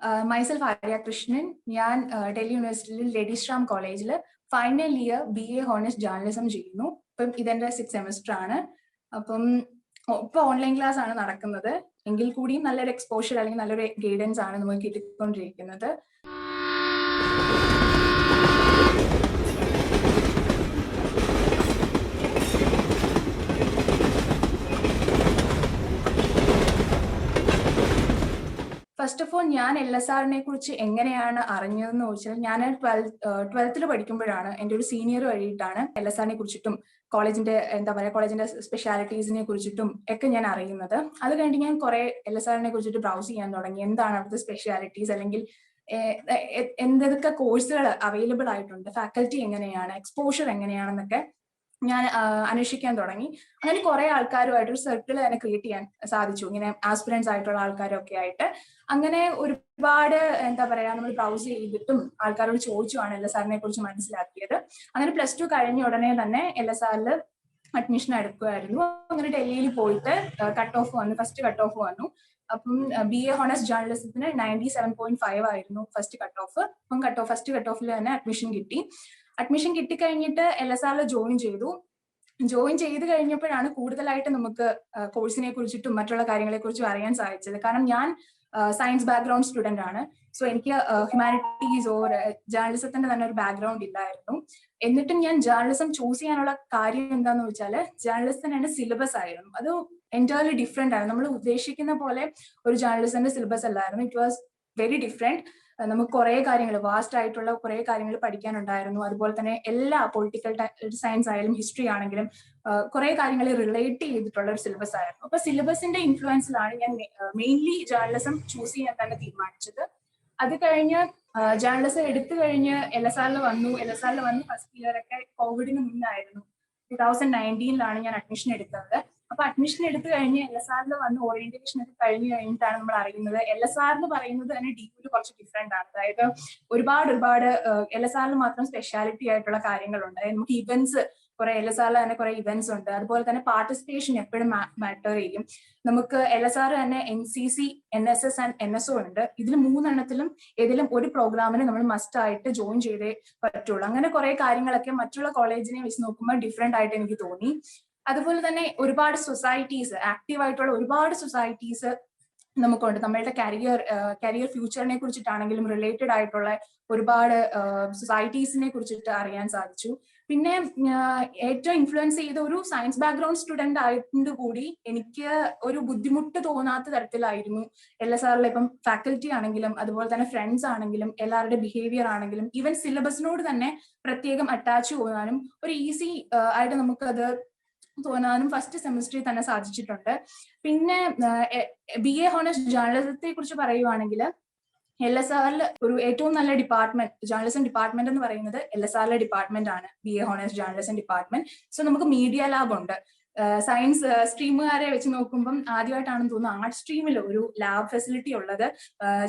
Myself Arya Krishnan. ഞാൻ ഡൽഹി യൂണിവേഴ്സിറ്റിയിൽ lady Salam കോളേജിൽ final year BA honours journalism ചെയ്യുന്നു. അപ്പം ഇതെന്റെ 6th സെമസ്റ്റർ ആണ്. അപ്പം ഇപ്പൊ ഓൺലൈൻ ക്ലാസ് ആണ് നടക്കുന്നത്. എങ്കിൽ കൂടിയും നല്ലൊരു എക്സ്പോഷർ അല്ലെങ്കിൽ നല്ലൊരു ഗൈഡൻസ് ആണ് നമുക്ക് കിട്ടിക്കൊണ്ടിരിക്കുന്നത്. ഫസ്റ്റ് ഓഫ് ഓൾ ഞാൻ LSRനെ കുറിച്ച് എങ്ങനെയാണ് അറിഞ്ഞതെന്ന് ചോദിച്ചാൽ ഞാൻ 12th പഠിക്കുമ്പോഴാണ് എൻ്റെ ഒരു സീനിയർ വഴിയിട്ടാണ് LSRനെ കുറിച്ചിട്ടും കോളേജിന്റെ സ്പെഷ്യാലിറ്റീസിനെ കുറിച്ചിട്ടും ഒക്കെ ഞാൻ അറിയുന്നത്. അത് കഴിഞ്ഞ് ഞാൻ കുറെ LSRനെ കുറിച്ചിട്ട് ബ്രൗസ് ചെയ്യാൻ തുടങ്ങി. എന്താണ് അവിടുത്തെ സ്പെഷ്യാലിറ്റീസ്, അല്ലെങ്കിൽ എന്തൊക്കെ കോഴ്സുകൾ അവൈലബിൾ ആയിട്ടുണ്ട്, ഫാക്കൽറ്റി എങ്ങനെയാണ്, എക്സ്പോഷർ എങ്ങനെയാണെന്നൊക്കെ ഞാൻ അന്വേഷിക്കാൻ തുടങ്ങി. അങ്ങനെ കുറെ ആൾക്കാരുമായിട്ട് ഒരു സർക്കിൾ തന്നെ ക്രിയേറ്റ് ചെയ്യാൻ സാധിച്ചു, ഇങ്ങനെ ആസ്പിറൻസ് ആയിട്ടുള്ള ആൾക്കാരൊക്കെ ആയിട്ട്. അങ്ങനെ ഒരുപാട് നമ്മൾ ബ്രൗസ് ചെയ്തിട്ടും ആൾക്കാരോട് ചോദിച്ചുമാണ് LSRനെ കുറിച്ച് മനസ്സിലാക്കിയത്. അങ്ങനെ +2 കഴിഞ്ഞ ഉടനെ തന്നെ LSRൽ അഡ്മിഷൻ എടുക്കുമായിരുന്നു. അങ്ങനെ ഡൽഹിയിൽ പോയിട്ട് ഫസ്റ്റ് കട്ട് ഓഫ് വന്നു. അപ്പം BA ഹോണേഴ്സ് ജേർണലിസത്തിന് 97.5 ആയിരുന്നു ഫസ്റ്റ് കട്ട് ഓഫ്. അപ്പം ഫസ്റ്റ് കട്ട് ഓഫിൽ തന്നെ അഡ്മിഷൻ കിട്ടിക്കഴിഞ്ഞിട്ട് LSRൽ ജോയിൻ ചെയ്ത് കഴിഞ്ഞപ്പോഴാണ് കൂടുതലായിട്ട് നമുക്ക് കോഴ്സിനെ കുറിച്ചിട്ടും മറ്റുള്ള കാര്യങ്ങളെ കുറിച്ചും അറിയാൻ സാധിച്ചത്. കാരണം ഞാൻ സയൻസ് ബാക്ക്ഗ്രൗണ്ട് സ്റ്റുഡന്റ് ആണ്. സോ എനിക്ക് ഹ്യൂമാനിറ്റീസ് ജേർണലിസത്തിന്റെ തന്നെ ഒരു ബാക്ക്ഗ്രൗണ്ട് ഇല്ലായിരുന്നു. എന്നിട്ടും ഞാൻ ജേർണലിസം ചൂസ് ചെയ്യാനുള്ള കാര്യം എന്താന്ന് വെച്ചാൽ ജേർണലിസത്തിന് തന്നെ സിലബസ് ആയിരുന്നു. അത് എൻറ്റയർലി ഡിഫറെന്റ് ആണ്. നമ്മൾ ഉദ്ദേശിക്കുന്ന പോലെ ഒരു ജേർണലിസത്തിന്റെ സിലബസ് അല്ലായിരുന്നു. It was very different. നമുക്ക് കുറെ കാര്യങ്ങൾ, വാസ്റ്റ് ആയിട്ടുള്ള കുറെ കാര്യങ്ങൾ പഠിക്കാനുണ്ടായിരുന്നു. അതുപോലെ തന്നെ എല്ലാ പൊളിറ്റിക്കൽ സയൻസ് ആയാലും ഹിസ്റ്ററി ആണെങ്കിലും കുറെ കാര്യങ്ങൾ റിലേറ്റ് ചെയ്തിട്ടുള്ള ഒരു സിലബസ് ആയിരുന്നു. അപ്പൊ സിലബസിന്റെ ഇൻഫ്ലുവൻസിലാണ് ഞാൻ മെയിൻലി ജേർണലിസം ചൂസ് ചെയ്യാൻ തന്നെ തീരുമാനിച്ചത്. അത് കഴിഞ്ഞ് ജേർണലിസം എടുത്തു കഴിഞ്ഞ് LSRൽ വന്നു ഫസ്റ്റ് ഇയർ ഒക്കെ കോവിഡിന് മുന്നായിരുന്നു. 2019 ഞാൻ അഡ്മിഷൻ എടുത്തത്. അപ്പൊ അഡ്മിഷൻ എടുത്തു കഴിഞ്ഞ് LSRൽ വന്ന് ഓറിയന്റേഷൻ ഒക്കെ കഴിഞ്ഞിട്ടാണ് നമ്മൾ അറിയുന്നത് LSR എന്ന് പറയുന്നത് തന്നെ DUൽ കുറച്ച് ഡിഫറെന്റ് ആണ്. അതായത് ഒരുപാട് LSRൽ മാത്രം സ്പെഷ്യാലിറ്റി ആയിട്ടുള്ള കാര്യങ്ങളുണ്ട്. നമുക്ക് ഇവന്റ്സ് LSRൽ തന്നെ കുറെ ഇവന്റ്സ് ഉണ്ട്. അതുപോലെ തന്നെ പാർട്ടിസിപ്പേഷൻ എപ്പോഴും മാറ്റർ ചെയ്യും. നമുക്ക് LSR തന്നെ NCC, NSS ആൻഡ് NSO ഉണ്ട്. ഇതിൽ 3 എണ്ണത്തിലും ഏതെങ്കിലും ഒരു പ്രോഗ്രാമിന് നമ്മൾ മസ്റ്റ് ആയിട്ട് ജോയിൻ ചെയ്തേ പറ്റുള്ളൂ. അങ്ങനെ കുറെ കാര്യങ്ങളൊക്കെ മറ്റുള്ള കോളേജിനെ വെച്ച് നോക്കുമ്പോൾ ഡിഫറെന്റ് ആയിട്ട് എനിക്ക് തോന്നി. അതുപോലെ തന്നെ ഒരുപാട് സൊസൈറ്റീസ്, ആക്റ്റീവ് ആയിട്ടുള്ള ഒരുപാട് സൊസൈറ്റീസ് നമുക്കുണ്ട്. നമ്മളുടെ കരിയർ ഫ്യൂച്ചറിനെ കുറിച്ചിട്ടാണെങ്കിലും റിലേറ്റഡ് ആയിട്ടുള്ള ഒരുപാട് സൊസൈറ്റീസിനെ കുറിച്ചിട്ട് അറിയാൻ സാധിച്ചു. പിന്നെ ഏറ്റവും ഇൻഫ്ലുവൻസ് ചെയ്ത ഒരു സയൻസ് ബാക്ക്ഗ്രൗണ്ട് സ്റ്റുഡന്റ് ആയതുകൊണ്ട് കൂടി എനിക്ക് ഒരു ബുദ്ധിമുട്ട് തോന്നാത്ത തരത്തിലായിരുന്നു LSRൽ ഇപ്പം ഫാക്കൽറ്റി ആണെങ്കിലും അതുപോലെ തന്നെ ഫ്രണ്ട്സ് ആണെങ്കിലും എല്ലാവരുടെ ബിഹേവിയർ ആണെങ്കിലും ഈവൻ സിലബസിനോട് തന്നെ പ്രത്യേകം അറ്റാച്ച് ചെയ്യാനും ഒരു ഈസി ആയിട്ട് നമുക്കത് തോന്നാനും ഫസ്റ്റ് സെമിസ്റ്ററിൽ തന്നെ സാധിച്ചിട്ടുണ്ട്. പിന്നെ BA ഹോണേഴ്സ് ജേർണലിസത്തെ കുറിച്ച് പറയുവാണെങ്കിൽ LSRൽ ഒരു ഏറ്റവും നല്ല ഡിപ്പാർട്ട്മെന്റ്, ജേർണലിസം ഡിപ്പാർട്ട്മെന്റ് എന്ന് പറയുന്നത് LSRലെ ഡിപ്പാർട്ട്മെന്റ് ആണ്, BA honours journalism department. So നമുക്ക് മീഡിയ ലാബ് ഉണ്ട്. സയൻസ് സ്ട്രീമുകാരെ വെച്ച് നോക്കുമ്പം ആദ്യമായിട്ടാണെന്ന് തോന്നുന്നു ആർട്സ് സ്ട്രീമിൽ ഒരു ലാബ് ഫെസിലിറ്റി ഉള്ളത്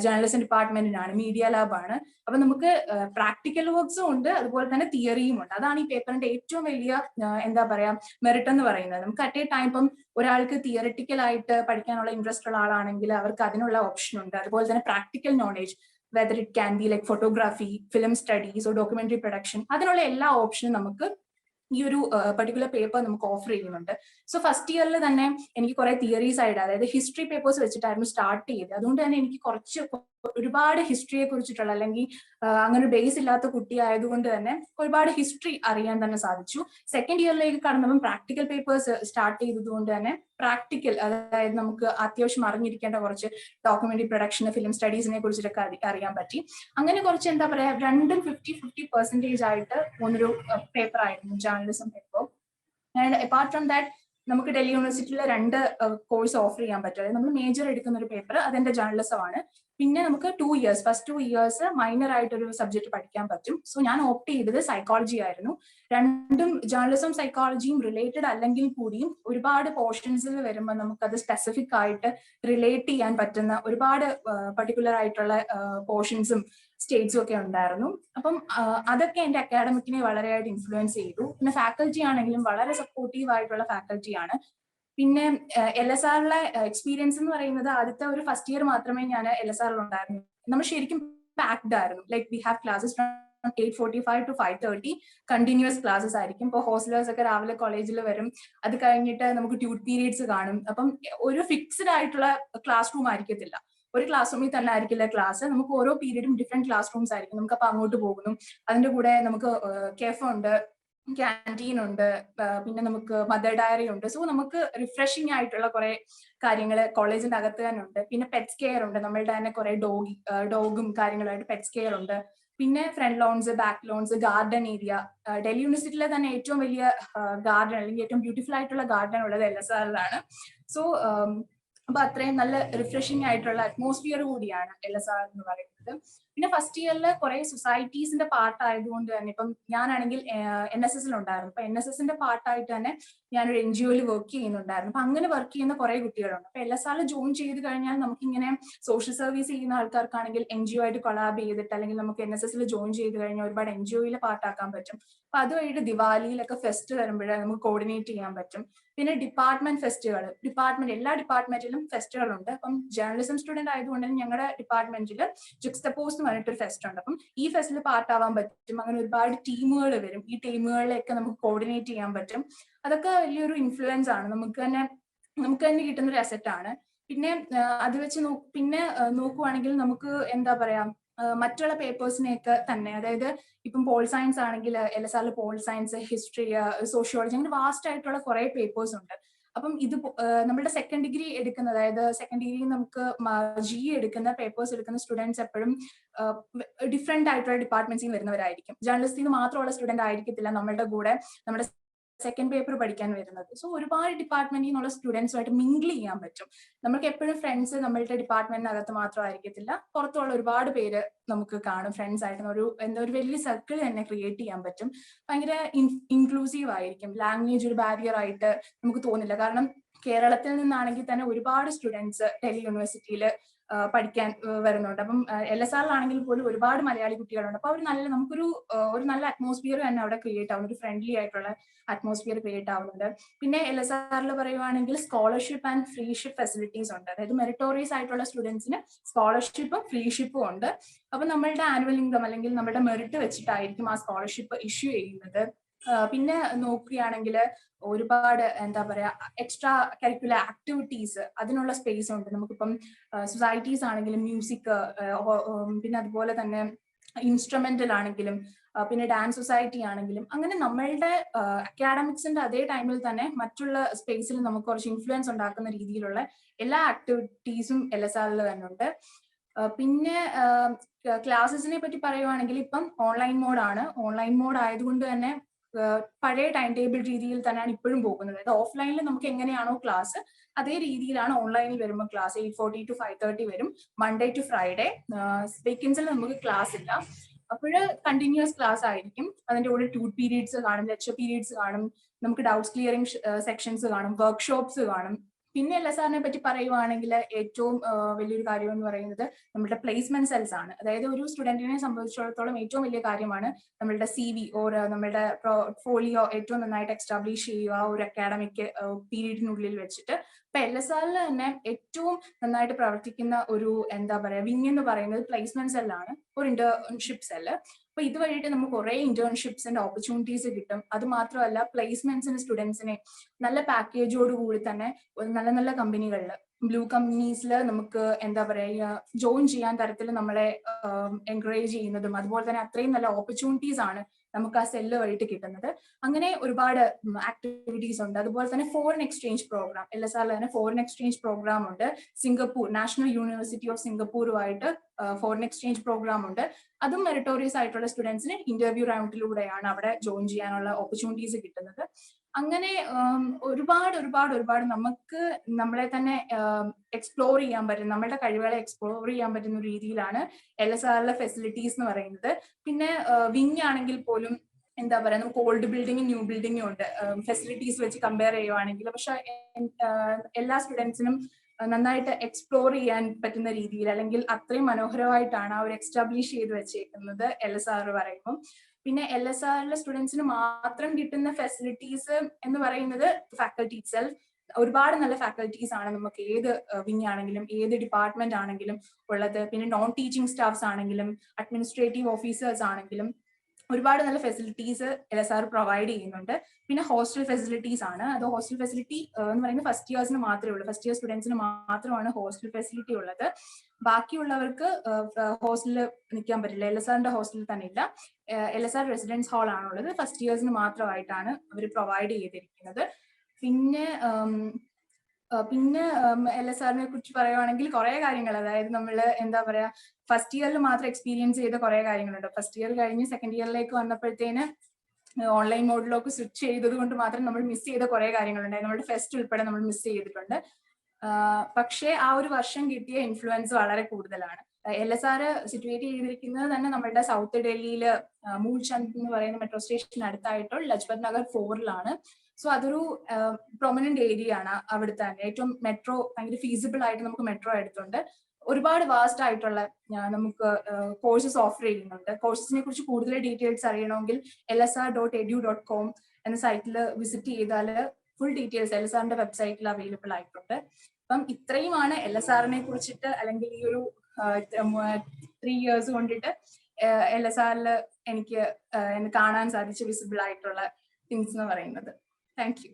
ജേർണലിസം ഡിപ്പാർട്ട്മെന്റിനാണ്, മീഡിയ ലാബാണ്. അപ്പൊ നമുക്ക് പ്രാക്ടിക്കൽ വർക്ക്സും ഉണ്ട്, അതുപോലെ തന്നെ തിയറിയും ഉണ്ട്. അതാണ് ഈ പേപ്പറിന്റെ ഏറ്റവും വലിയ മെറിറ്റ് എന്ന് പറയുന്നത്. നമുക്ക് അറ്റ് എ ടൈം ഇപ്പം ഒരാൾക്ക് തിയറിറ്റിക്കൽ ആയിട്ട് പഠിക്കാനുള്ള ഇൻട്രസ്റ്റ് ഉള്ള ആളാണെങ്കിൽ അവർക്ക് അതിനുള്ള ഓപ്ഷൻ ഉണ്ട്. അതുപോലെ തന്നെ practical knowledge, whether it can be like photography, film studies, documentary production, അതിനുള്ള എല്ലാ ഓപ്ഷനും നമുക്ക് ഈ ഒരു പർട്ടിക്കുലർ പേപ്പർ നമുക്ക് ഓഫർ ചെയ്യുന്നുണ്ട്. സോ ഫസ്റ്റ് ഇയറിൽ തന്നെ എനിക്ക് കുറെ തിയറീസ് ആയിട്ട്, അതായത് ഹിസ്റ്ററി പേപ്പേഴ്സ് വെച്ചിട്ടായിരുന്നു സ്റ്റാർട്ട് ചെയ്തത്. അതുകൊണ്ട് തന്നെ എനിക്ക് ഒരുപാട് ഹിസ്റ്ററിയെ കുറിച്ചിട്ടുള്ള, അല്ലെങ്കിൽ അങ്ങനെ ബേസ് ഇല്ലാത്ത കുട്ടി ആയതുകൊണ്ട് തന്നെ ഒരുപാട് ഹിസ്റ്ററി അറിയാൻ തന്നെ സാധിച്ചു. സെക്കൻഡ് ഇയറിലേക്ക് കടന്നപ്പോൾ പ്രാക്ടിക്കൽ പേപ്പേഴ്സ് സ്റ്റാർട്ട് ചെയ്തതുകൊണ്ട് തന്നെ അതായത് നമുക്ക് അത്യാവശ്യം അറിഞ്ഞിരിക്കേണ്ട കുറച്ച് ഡോക്യുമെന്ററി പ്രൊഡക്ഷൻ, ഫിലിം സ്റ്റഡീസിനെ കുറിച്ചിട്ടൊക്കെ അറിയാൻ പറ്റി. അങ്ങനെ കുറച്ച് രണ്ടും 50-50% ആയിട്ട് പോകുന്നൊരു പേപ്പർ ആയിരുന്നു journalism paper. And apart from that നമുക്ക് ഡൽഹി യൂണിവേഴ്സിറ്റിയിലെ 2 കോഴ്സ് ഓഫർ ചെയ്യാൻ പറ്റും. അതായത് നമ്മൾ മേജർ എടുക്കുന്ന ഒരു പേപ്പർ അതെന്റെ ജേർണലിസം ആണ്. പിന്നെ നമുക്ക് ഫസ്റ്റ് 2 ഇയേഴ്സ് മൈനർ ആയിട്ടൊരു സബ്ജക്ട് പഠിക്കാൻ പറ്റും. സോ ഞാൻ ഓപ്റ്റ് ചെയ്തത് സൈക്കോളജി ആയിരുന്നു. രണ്ടും ജേർണലിസം സൈക്കോളജിയും റിലേറ്റഡ് അല്ലെങ്കിൽ കൂടിയും ഒരുപാട് പോർഷൻസിൽ വരുമ്പോൾ നമുക്കത് സ്പെസിഫിക് ആയിട്ട് റിലേറ്റ് ചെയ്യാൻ പറ്റുന്ന ഒരുപാട് പർട്ടിക്കുലർ ആയിട്ടുള്ള പോർഷൻസും സ്റ്റേറ്റ്സും ഒക്കെ ഉണ്ടായിരുന്നു. അപ്പം അതൊക്കെ എന്റെ അക്കാഡമിക്കിനെ വളരെയായിട്ട് ഇൻഫ്ലുവൻസ് ചെയ്തു. പിന്നെ ഫാക്കൽറ്റി ആണെങ്കിലും വളരെ സപ്പോർട്ടീവ് ആയിട്ടുള്ള ഫാക്കൽറ്റിയാണ്. പിന്നെ LSRലെ എക്സ്പീരിയൻസ് എന്ന് പറയുന്നത് ആദ്യത്തെ ഒരു ഫസ്റ്റ് ഇയർ മാത്രമേ ഞാൻ LSRൽ ഉണ്ടായിരുന്നു. നമ്മൾ ശരിക്കും പാക്ഡ് ആയിരുന്നു. Like we have classes 8:45 to 5:30 continuous classes ആയിരിക്കും. ഇപ്പോൾ ഹോസ്റ്റലേഴ്സ് ഒക്കെ രാവിലെ കോളേജിൽ വരും, അത് കഴിഞ്ഞിട്ട് നമുക്ക് ട്യൂട്ട് പീരീഡ്സ് കാണും. അപ്പം ഒരു ഫിക്സ്ഡ് ആയിട്ടുള്ള ക്ലാസ് റൂം ആയിരിക്കത്തില്ല, ഒരു ക്ലാസ് റൂമിൽ തന്നെ ആയിരിക്കില്ല ക്ലാസ്. നമുക്ക് ഓരോ പീരീഡും ഡിഫറെന്റ് ക്ലാസ് റൂംസ് ആയിരിക്കും. നമുക്ക് അപ്പൊ അങ്ങോട്ട് പോകുന്നു. അതിന്റെ കൂടെ നമുക്ക് കെഫ് ഉണ്ട്, ക്യാൻറ്റീൻ ഉണ്ട്, പിന്നെ നമുക്ക് മദർ ഡയറി ഉണ്ട്. സോ നമുക്ക് റിഫ്രഷിംഗ് ആയിട്ടുള്ള കുറെ കാര്യങ്ങൾ കോളേജിന്റെ അകത്ത് തന്നെ ഉണ്ട്. പിന്നെ പെറ്റ്സ് കെയർ ഉണ്ട്, നമ്മളുടെ തന്നെ കുറെ ഡോഗും കാര്യങ്ങളായിട്ട് പെറ്റ്സ് കെയർ ഉണ്ട്. പിന്നെ front lawns, back lawns, garden area. Delhi യൂണിവേഴ്സിറ്റിയിലെ തന്നെ ഏറ്റവും വലിയ ഗാർഡൻ അല്ലെങ്കിൽ ഏറ്റവും ബ്യൂട്ടിഫുൾ ആയിട്ടുള്ള ഗാർഡൻ ഉള്ളത് LSRലാണ്. സോ അപ്പൊ അത്രയും നല്ല റിഫ്രഷിംഗ് ആയിട്ടുള്ള അറ്റ്മോസ്ഫിയർ കൂടിയാണ് LSR എന്ന് പറയുന്നത്. പിന്നെ ഫസ്റ്റ് ഇയറിൽ കുറെ സൊസൈറ്റീസിന്റെ പാർട്ട് ആയതുകൊണ്ട് തന്നെ, ഇപ്പം ഞാനാണെങ്കിൽ NSSൽ ഉണ്ടായിരുന്നു. അപ്പൊ NSSന്റെ പാർട്ടായിട്ട് തന്നെ ഞാനൊരു NGOയിൽ വർക്ക് ചെയ്യുന്നുണ്ടായിരുന്നു. അപ്പൊ അങ്ങനെ വർക്ക് ചെയ്യുന്ന കുറെ കുട്ടികളുണ്ട്. അപ്പൊ LSRൽ ജോയിൻ ചെയ്ത് കഴിഞ്ഞാൽ നമുക്കിങ്ങനെ സോഷ്യൽ സർവീസ് ചെയ്യുന്ന ആൾക്കാർക്കാണെങ്കിൽ NGO ആയിട്ട് കൊളാബ് ചെയ്തിട്ട്, അല്ലെങ്കിൽ നമുക്ക് NSSൽ ജോയിൻ ചെയ്ത് കഴിഞ്ഞാൽ ഒരുപാട് NGOയിൽ പാർട്ടാക്കാൻ പറ്റും. അപ്പൊ അതുവഴിയിട്ട് ദിവാലിയിലൊക്കെ ഫെസ്റ്റ് വരുമ്പോഴേ നമുക്ക് കോർഡിനേറ്റ് ചെയ്യാൻ പറ്റും. പിന്നെ ഡിപ്പാർട്ട്മെന്റ് ഫെസ്റ്റുകൾ, എല്ലാ ഡിപ്പാർട്ട്മെന്റിലും ഫെസ്റ്റുകൾ ഉണ്ട്. അപ്പം ജേർണലിസം സ്റ്റുഡന്റ് ആയതുകൊണ്ട് ഞങ്ങളുടെ ഡിപ്പാർട്ട്മെന്റിൽ ജുക്സ്തപോസ് എന്ന് പറഞ്ഞിട്ടൊരു ഫെസ്റ്റ് ഉണ്ട്. അപ്പം ഈ ഫെസ്റ്റിൽ പാർട്ടാവാൻ പറ്റും. അങ്ങനെ ഒരുപാട് ടീമുകൾ വരും. ഈ ടീമുകളിലൊക്കെ നമുക്ക് കോർഡിനേറ്റ് ചെയ്യാൻ പറ്റും. അതൊക്കെ വലിയൊരു ഇൻഫ്ലുവൻസ് ആണ്, നമുക്ക് തന്നെ കിട്ടുന്ന ഒരു അസറ്റ് ആണ്. പിന്നെ അത് വെച്ച് നോക്കുവാണെങ്കിൽ നമുക്ക് എന്താ പറയാ, മറ്റുള്ള പേപ്പേഴ്സിനെയൊക്കെ തന്നെ, അതായത് ഇപ്പം പോൾ സയൻസ് ആണെങ്കിൽ LSRൽ പോൾ സയൻസ്, ഹിസ്റ്ററി, സോഷ്യോളജി, അങ്ങനെ വാസ്റ്റ് ആയിട്ടുള്ള കുറെ പേപ്പേഴ്സ് ഉണ്ട്. അപ്പം ഇത് നമ്മുടെ സെക്കൻഡ് ഡിഗ്രി എടുക്കുന്ന, അതായത് സെക്കൻഡ് ഡിഗ്രി നമുക്ക് GE എടുക്കുന്ന പേപ്പേഴ്സ് എടുക്കുന്ന സ്റ്റുഡൻസ് എപ്പോഴും ഡിഫറെന്റ് ആയിട്ടുള്ള ഡിപ്പാർട്ട്മെന്റ്സിൽ വരുന്നവരായിരിക്കും. ജേർണലിസ്റ്റിൽ നിന്ന് മാത്രമുള്ള സ്റ്റുഡന്റ് ആയിരിക്കത്തില്ല നമ്മുടെ കൂടെ നമ്മുടെ സെക്കൻഡ് പേപ്പർ പഠിക്കാൻ വരുന്നത്. സോ ഒരുപാട് ഡിപ്പാർട്ട്മെന്റിൽ നിന്നുള്ള സ്റ്റുഡൻസുമായിട്ട് മിങ്കിൾ ചെയ്യാൻ പറ്റും. നമുക്ക് എപ്പോഴും ഫ്രണ്ട്സ് നമ്മളുടെ ഡിപ്പാർട്ട്മെന്റിനകത്ത് മാത്രമായിരിക്കത്തില്ല, പുറത്തുള്ള ഒരുപാട് പേര് നമുക്ക് കാണും ഫ്രണ്ട്സ് ആയിട്ട്. ഒരു വലിയ സർക്കിൾ തന്നെ ക്രിയേറ്റ് ചെയ്യാൻ പറ്റും. ഭയങ്കര ഇൻക്ലൂസീവ് ആയിരിക്കും. ലാംഗ്വേജ് ഒരു ബാരിയർ ആയിട്ട് നമുക്ക് തോന്നില്ല. കാരണം കേരളത്തിൽ നിന്നാണെങ്കിൽ തന്നെ ഒരുപാട് സ്റ്റുഡൻസ് ഡൽഹി യൂണിവേഴ്സിറ്റിയിൽ പഠിക്കാൻ വരുന്നുണ്ട്. അപ്പം LSRലാണെങ്കിൽ പോലും ഒരുപാട് മലയാളി കുട്ടികളുണ്ട്. അപ്പൊ നമുക്കൊരു നല്ല അറ്റ്മോസ്ഫിയർ തന്നെ അവിടെ ക്രിയേറ്റ് ആവുന്നു, ഒരു ഫ്രണ്ട്ലി ആയിട്ടുള്ള അറ്റ്മോസ്ഫിയർ ക്രിയേറ്റ് ആവുന്നുണ്ട്. പിന്നെ LSRൽ പറയുവാണെങ്കിൽ സ്കോളർഷിപ്പ് ആൻഡ് ഫ്രീഷിപ്പ് ഫെസിലിറ്റീസ് ഉണ്ട്. അതായത് മെറിറ്റോറിയസ് ആയിട്ടുള്ള സ്റ്റുഡൻസിന് സ്കോളർഷിപ്പും ഫ്രീഷിപ്പും ഉണ്ട്. അപ്പൊ നമ്മളുടെ ആനുവൽ ഇൻകം അല്ലെങ്കിൽ നമ്മുടെ മെറിറ്റ് വെച്ചിട്ടായിരിക്കും ആ സ്കോളർഷിപ്പ് ഇഷ്യൂ ചെയ്യുന്നത്. പിന്നെ നോക്കുകയാണെങ്കിൽ ഒരുപാട് എന്താ പറയാ, എക്സ്ട്രാ കരിക്കുലർ ആക്ടിവിറ്റീസ്, അതിനുള്ള സ്പേസ് ഉണ്ട്. നമുക്കിപ്പം സൊസൈറ്റീസ് ആണെങ്കിലും മ്യൂസിക്, പിന്നെ അതുപോലെ തന്നെ ഇൻസ്ട്രുമെന്റൽ ആണെങ്കിലും, പിന്നെ ഡാൻസ് സൊസൈറ്റി ആണെങ്കിലും, അങ്ങനെ നമ്മളുടെ അക്കാഡമിക്സിന്റെ അതേ ടൈമിൽ തന്നെ മറ്റുള്ള സ്പേസിൽ നമുക്ക് കുറച്ച് ഇൻഫ്ലുവൻസ് ഉണ്ടാക്കുന്ന രീതിയിലുള്ള എല്ലാ ആക്ടിവിറ്റീസും LSRൽ തന്നെ ഉണ്ട്. പിന്നെ ക്ലാസ്സസിനെ പറ്റി പറയുവാണെങ്കിൽ ഇപ്പം ഓൺലൈൻ മോഡാണ്. ഓൺലൈൻ മോഡ് ആയതുകൊണ്ട് തന്നെ പഴയ ടൈം ടേബിൾ രീതിയിൽ തന്നെയാണ് ഇപ്പോഴും പോകുന്നത്. അതായത് ഓഫ്ലൈനിൽ നമുക്ക് എങ്ങനെയാണോ ക്ലാസ്, അതേ രീതിയിലാണ് ഓൺലൈനിൽ വരുമ്പോൾ ക്ലാസ് 8:40 to 5:30 വരും, മൺഡേ ടു ഫ്രൈഡേ. വീക്കെൻഡ്സിൽ നമുക്ക് ക്ലാസ് ഇല്ല. അപ്പോഴ് കണ്ടിന്യൂസ് ക്ലാസ് ആയിരിക്കും. അതിന്റെ കൂടെ ട്യൂട്ട് പീരീഡ്സ് കാണും, ലെക്ചർ പീരീഡ്സ് കാണും, നമുക്ക് ഡൗട്ട്സ് ക്ലിയറിംഗ് സെക്ഷൻസ് കാണും, വർക്ക്ഷോപ്സ് കാണും. പിന്നെ LSRനെ പറ്റി പറയുവാണെങ്കിൽ ഏറ്റവും വലിയൊരു കാര്യം എന്ന് പറയുന്നത് നമ്മുടെ പ്ലേസ്മെന്റ് സെൽസ് ആണ്. അതായത് ഒരു സ്റ്റുഡന്റിനെ സംബന്ധിച്ചിടത്തോളം ഏറ്റവും വലിയ കാര്യമാണ് നമ്മളുടെ CV ഓർ നമ്മളുടെ പോർട്ട്ഫോളിയോ ഏറ്റവും നന്നായിട്ട് എസ്റ്റാബ്ലിഷ് ചെയ്യുക ഒരു അക്കാഡമിക് പീരീഡിനുള്ളിൽ വെച്ചിട്ട്. ഇപ്പൊ LSRൽ തന്നെ ഏറ്റവും നന്നായിട്ട് പ്രവർത്തിക്കുന്ന ഒരു എന്താ പറയാ വിങ് എന്ന് പറയുന്നത് പ്ലേസ്മെന്റ് സെല്ലാണ്, ഒരു ഇന്റേൺഷിപ്പ് സെല്ല്. അപ്പൊ ഇതുവഴിയിട്ട് നമുക്ക് കുറെ ഇന്റേൺഷിപ്സിന്റെ ഓപ്പർച്യൂണിറ്റീസ് കിട്ടും. അത് മാത്രമല്ല പ്ലേസ്മെന്റ്സിന് സ്റ്റുഡൻസിനെ നല്ല പാക്കേജോട് കൂടി തന്നെ നല്ല നല്ല കമ്പനികളിൽ, ബ്ലൂ കമ്പനീസിൽ നമുക്ക് എന്താ പറയുക ജോയിൻ ചെയ്യാൻ തരത്തിൽ നമ്മളെ എൻകറേജ് ചെയ്യുന്നതും, അതുപോലെ തന്നെ അത്രയും നല്ല ഓപ്പർച്യൂണിറ്റീസ് ആണ് നമുക്ക് ആ സെല്ല് വഴിയിട്ട് കിട്ടുന്നത്. അങ്ങനെ ഒരുപാട് ആക്ടിവിറ്റീസ് ഉണ്ട്. അതുപോലെ തന്നെ ഫോറിൻ എക്സ്ചേഞ്ച് പ്രോഗ്രാം, LSRൽ തന്നെ ഫോറിൻ എക്സ്ചേഞ്ച് പ്രോഗ്രാം ഉണ്ട്. സിംഗപ്പൂർ നാഷണൽ യൂണിവേഴ്സിറ്റി ഓഫ് സിംഗപ്പൂരുമായിട്ട് ഫോറിൻ എക്സ്ചേഞ്ച് പ്രോഗ്രാം ഉണ്ട്. അതും മെറിറ്റോറിയസ് ആയിട്ടുള്ള സ്റ്റുഡൻസിന് ഇന്റർവ്യൂ റൗണ്ടിലൂടെയാണ് അവിടെ ജോയിൻ ചെയ്യാനുള്ള ഓപ്പർച്യൂണിറ്റീസ് കിട്ടുന്നത്. അങ്ങനെ ഒരുപാട് നമുക്ക് നമ്മളെ തന്നെ എക്സ്പ്ലോർ ചെയ്യാൻ പറ്റും, നമ്മുടെ കഴിവുകളെ എക്സ്പ്ലോർ ചെയ്യാൻ പറ്റുന്ന രീതിയിലാണ് LSRലെ ഫെസിലിറ്റീസ് എന്ന് പറയുന്നത്. പിന്നെ വിങ് ആണെങ്കിൽ പോലും എന്താ പറയാ, നമുക്ക് ഓൾഡ് ബിൽഡിങ്ങും ന്യൂ ബിൽഡിങ്ങും ഉണ്ട് ഫെസിലിറ്റീസ് വെച്ച് കമ്പയർ ചെയ്യുവാണെങ്കിൽ. പക്ഷെ എല്ലാ സ്റ്റുഡൻസിനും നന്നായിട്ട് എക്സ്പ്ലോർ ചെയ്യാൻ പറ്റുന്ന രീതിയിൽ, അല്ലെങ്കിൽ അത്രയും മനോഹരമായിട്ടാണ് അവർ എസ്റ്റാബ്ലിഷ് ചെയ്ത് വെച്ചേക്കുന്നത് LSR പറയുമ്പോൾ. പിന്നെ LSRലെ സ്റ്റുഡൻസിന് മാത്രം കിട്ടുന്ന ഫെസിലിറ്റീസ് എന്ന് പറയുന്നത് ഫാക്കൽറ്റി ഇറ്റ്സെൽഫ്, ഒരുപാട് നല്ല ഫാക്കൽറ്റീസ് ആണ് നമുക്ക് ഏത് വിങ് ആണെങ്കിലും ഏത് ഡിപ്പാർട്ട്മെന്റ് ആണെങ്കിലും ഉള്ളത്. പിന്നെ നോൺ ടീച്ചിങ് സ്റ്റാഫ്സ് ആണെങ്കിലും അഡ്മിനിസ്ട്രേറ്റീവ് ഓഫീസേഴ്സ് ആണെങ്കിലും ഒരുപാട് നല്ല ഫെസിലിറ്റീസ് LSR പ്രൊവൈഡ് ചെയ്യുന്നുണ്ട്. പിന്നെ ഹോസ്റ്റൽ ഫെസിലിറ്റീസ് ആണ്. അത് ഹോസ്റ്റൽ ഫെസിലിറ്റി എന്ന് പറയുന്നത് ഫസ്റ്റ് ഇയേഴ്സിന് മാത്രമേ ഉള്ളൂ. ഫസ്റ്റ് ഇയർ സ്റ്റുഡൻസിന് മാത്രമാണ് ഹോസ്റ്റൽ ഫെസിലിറ്റി ഉള്ളത്. ബാക്കിയുള്ളവർക്ക് ഹോസ്റ്റലിൽ നിൽക്കാൻ പറ്റില്ല. LSRന്റെ ഹോസ്റ്റലിൽ തന്നെ ഇല്ല. LSR റെസിഡൻസ് ഹാൾ ആണുള്ളത്. ഫസ്റ്റ് ഇയേഴ്സിന് മാത്രമായിട്ടാണ് അവർ പ്രൊവൈഡ് ചെയ്തിരിക്കുന്നത്. പിന്നെ LSRനെ കുറിച്ച് പറയുവാണെങ്കിൽ കുറെ കാര്യങ്ങൾ, അതായത് നമ്മൾ എന്താ പറയാ, ഫസ്റ്റ് ഇയറിൽ മാത്രം എക്സ്പീരിയൻസ് ചെയ്ത കുറെ കാര്യങ്ങളുണ്ട്. ഫസ്റ്റ് ഇയർ കഴിഞ്ഞ് സെക്കൻഡ് ഇയറിലേക്ക് വന്നപ്പോഴത്തേന് ഓൺലൈൻ മോഡിലേക്ക് സ്വിച്ച് ചെയ്തത് കൊണ്ട് മാത്രം നമ്മൾ മിസ് ചെയ്ത കുറെ കാര്യങ്ങളുണ്ട്. നമ്മുടെ ഫെസ്റ്റ് ഉൾപ്പെടെ നമ്മൾ മിസ് ചെയ്തിട്ടുണ്ട്. പക്ഷേ ആ ഒരു വർഷം കിട്ടിയ ഇൻഫ്ലുവൻസ് വളരെ കൂടുതലാണ്. LSR സിറ്റുവേറ്റ് ചെയ്തിരിക്കുന്നത് തന്നെ നമ്മുടെ സൗത്ത് ഡൽഹിയില് മൂൾചന്ദ് എന്ന് പറയുന്ന മെട്രോ സ്റ്റേഷൻ അടുത്തായിട്ട് ലജ്പത് നഗർ 4-ലാണ്. സോ അതൊരു പ്രൊമിനന്റ് ഏരിയ ആണ്. അവിടുത്തെ തന്നെ ഏറ്റവും മെട്രോ ഭയങ്കര ഫീസിബിൾ ആയിട്ട് നമുക്ക് മെട്രോ എടുത്തുണ്ട്. ഒരുപാട് വാസ്റ്റ് ആയിട്ടുള്ള നമുക്ക് കോഴ്സസ് ഓഫർ ചെയ്യുന്നുണ്ട്. കോഴ്സസിനെ കുറിച്ച് കൂടുതൽ ഡീറ്റെയിൽസ് അറിയണമെങ്കിൽ lsr.edu.com എന്ന സൈറ്റിൽ വിസിറ്റ് ചെയ്താൽ ഫുൾ ഡീറ്റെയിൽസ് LSRന്റെ വെബ്സൈറ്റിൽ അവൈലബിൾ ആയിട്ടുണ്ട്. അപ്പം ഇത്രയുമാണ് LSRനെ കുറിച്ചിട്ട്, അല്ലെങ്കിൽ ഈ ഒരു 3 ഇയേഴ്സ് കൊണ്ടിട്ട് LSRൽ എനിക്ക് കാണാൻ സാധിച്ച വിസിബിൾ ആയിട്ടുള്ള തിങ്സ് എന്ന് പറയുന്നത്. Thank you.